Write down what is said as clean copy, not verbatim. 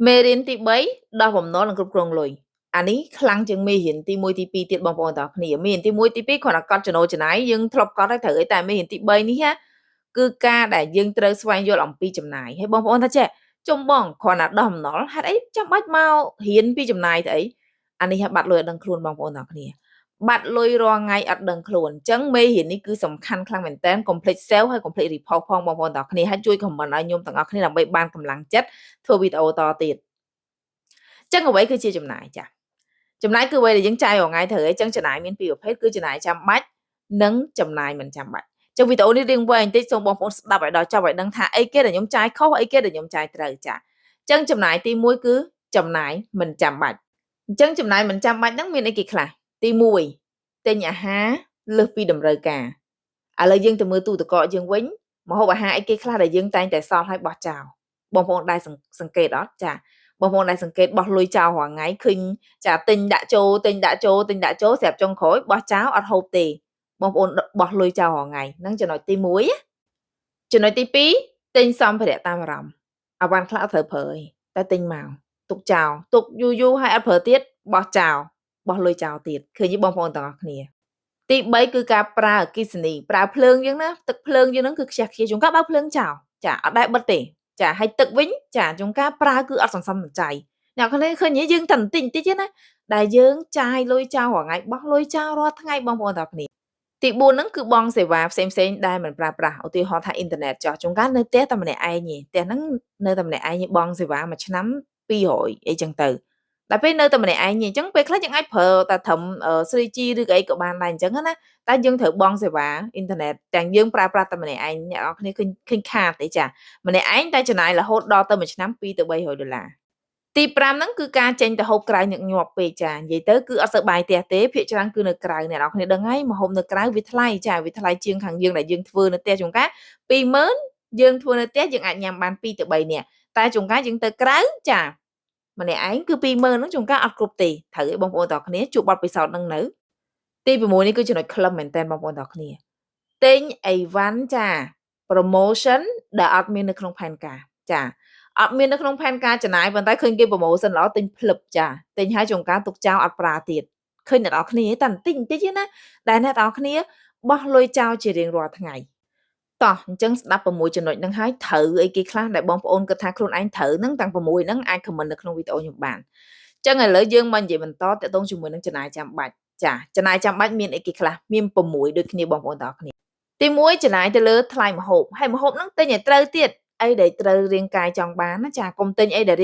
មេរៀនទី3ដោះបំណុលនិងគ្រប់គ្រងលុយអានេះខ្លាំងជាងមេរៀនទី1ទី2ទៀតបងប្អូនទាំងអស់គ្នាមេរៀនទី1ទី2គ្រាន់តែកត់ចំណូលចំណាយយើងធ្លាប់កត់ហើយត្រូវអីតែមេរៀនទី3នេះគឺការដែលយើងត្រូវស្វែងយល់អំពីចំណាយហើយបងប្អូនថាចេះចុំបងគ្រាន់តែដោះបំណុលហេតុអីចាំបាច់មករៀនពីចំណាយទៅអីអានេះបាត់លុយអត់ដឹងខ្លួនបងប្អូនទាំងអស់គ្នាបាត់លុយរាល់ថ្ងៃអត់ដឹងខ្លួនអញ្ចឹងមេរៀននេះគឺសំខាន់ខ្លាំងមែនតើកុំភ្លេច save ហើយកុំភ្លេច report ផងបងប្អូនទាំងអស់គ្នាហើយជួយ comment ឲ្យខ្ញុំទាំងអស់គ្នាដើម្បីបានកម្លាំងចិត្តធ្វើវីដេអូតទៀតចឹងអ្វីគឺជាចំណាយចាចំណាយគឺអ្វីដែលយើងចាយរាល់ថ្ងៃត្រូវអញ្ចឹងចំណាយមានពីរប្រភេទគឺចំណាយចាំបាច់និងចំណាយមិនចាំបាច់ចឹងវីដេអូនេះរៀងវែងបន្តិចសូមបងប្អូនស្ដាប់ឲ្យដល់ចប់ឲ្យដឹងថាអីគេដែលខ្ញុំចាយខុសអីគេដែលខ្ញុំចាយត្រូវចាចឹងចំណាយទី1គឺចំណាយមិនចាំបាច់អញ្ចឹងចំណាយមិនចាំបាច់ហ្នឹងមានអីគេខ្លះទី1ទិញអាហារលើសពីតម្រូវការឥឡូវយើងទៅមើលទូទឹកកកយើងវិញម្ហូបអាហារអីគេខ្លះដែលយើងតែងតែសល់ឲ្យបោះចោលបងប្អូនដែរសង្កេតអត់ចាបងប្អូនដែលសង្កេតបោះលុយចោលរាល់ថ្ងៃឃើញចាទិញដាក់ចូលទិញដាក់ចូលទិញដាក់ចូលស្រាប់ចុងក្រោយបោះចោលអត់ហូបទេបងប្អូនបោះលុយចោលរាល់ថ្ងៃហ្នឹងចំណុចទី1ចំណុចទី2ទិញសម្ភារៈតាមអារម្មណ៍អាវ៉ាន់ខ្លះអត់ត្រូវប្រើទេតែទិញមកទុកចោលទុកយូរហើយអត់ប្រើទៀតបោះចោលបោះលុយចោលទៀតឃើញទេបងប្អូនទាំងអស់គ្នាទី3គឺការប្រើអគ្គិសនីប្រើភ្លើងយើងណាទឹកភ្លើងយើងហ្នឹងគឺខ្ជះខ្ជាយជួនកាលបើកភ្លើងចោលចាអត់ដែរបិទទេចាហើយទឹកវិញចាជួនកាលប្រើគឺអត់សន្សំសំចៃអ្នកខ្លះឃើញយើងតែបន្តិចបន្តិចណាដែលយើងចាយលុយចោលរាល់ថ្ងៃបោះលុយចោលរាល់ថ្ងៃបងប្អូនទាំងគ្នាទី4ហ្នឹងគឺបងសេវាផ្សេងៗដែលមិនប្រើប្រាស់ឧទាហរណ៍ថាអ៊ីនធឺណិតចោះជួនកាលនៅផ្ទះតែម្នាក់ឯងទេផ្ទះហ្នឹងនៅតែម្នាក់ឯងបងសេវាមួយឆ្នាំ200អីចឹងទៅដល់ពេលនៅតែម្នាក់ឯងអញ្ចឹងពេលខ្លះយើងអាចប្រើតែត្រឹម 3G ឬក៏អីក៏បានដែរអញ្ចឹងណាតែយើងត្រូវបង់សេវាអ៊ីនធឺណិតទាំងយើងប្រើប្រាស់តែម្នាក់ឯងអ្នកនរគ្នាឃើញខាតទេចាម្នាក់ឯងតែចំណាយរហូតដល់ទៅមួយឆ្នាំ2ទៅ300ដុល្លារទី5ហ្នឹងគឺការចេញទៅហូបក្រៅញឹកញាប់ពេកចានិយាយទៅគឺអត់សូវបាយផ្ទះទេភាគច្រើនគឺនៅក្រៅអ្នកនរគ្នាដឹងហើយមកហូបនៅក្រៅវាថ្លៃចាវាថ្លៃជាងខាងយើងដែលយើងធ្វើនៅផ្ទះជួនកាល20000យើងធ្វើនៅផ្ទះយើងអាចញ៉ាំបាន2ទៅ3នាក់តែជួនកាលយើងទៅក្រៅចាម្នាក់ឯងគឺ20000ហ្នឹងជួនកាលអត់គ្រប់ទេត្រូវឲ្យបងប្អូនទាំងគ្នាជួបបទពិសោធន៍ហ្នឹងនៅទី6នេះគឺចំណុចខ្លឹមមែនតើបងប្អូនទាំងគ្នាទិញអីវ៉ាន់ចា promotion ដែលអត់មាននៅក្នុងផែនការចាអត់មាននៅក្នុងផែនការចំណាយប៉ុន្តែឃើញគេ promotion ល្អទិញភ្លឹបចាទិញហើយជួនកាលទុកចោលអត់ប្រើទៀតឃើញអ្នកនរគ្នាតែបន្តិចបន្តិចណាដែលអ្នកនរគ្នាបោះលុយចោលជារៀងរាល់ថ្ងៃតោះអញ្ចឹងស្ដាប់6ចំណុចហ្នឹងហើយត្រូវអីគេខ្លះដែលបងប្អូនគិតថាខ្លួនឯងត្រូវហ្នឹងទាំង6ហ្នឹងអាច comment នៅក្នុងវីដេអូខ្ញុំបានអញ្ចឹងឥឡូវយើងមកនិយាយបន្តទាក់ទងជាមួយនឹងចំណាយចាំបាច់ចាចំណាយចាំបាច់មានអីគេខ្លះមាន6ដូចគ្នាបងប្អូនទាំងអស់គ្នាទី1ចំណាយទៅលើថ្លៃម្ហូបហើយម្ហូបហ្នឹងទិញឲ្យត្រូវទៀតអីដែលត្រូវរាងកាយចង់បានណាចាកុំទិញអីដែល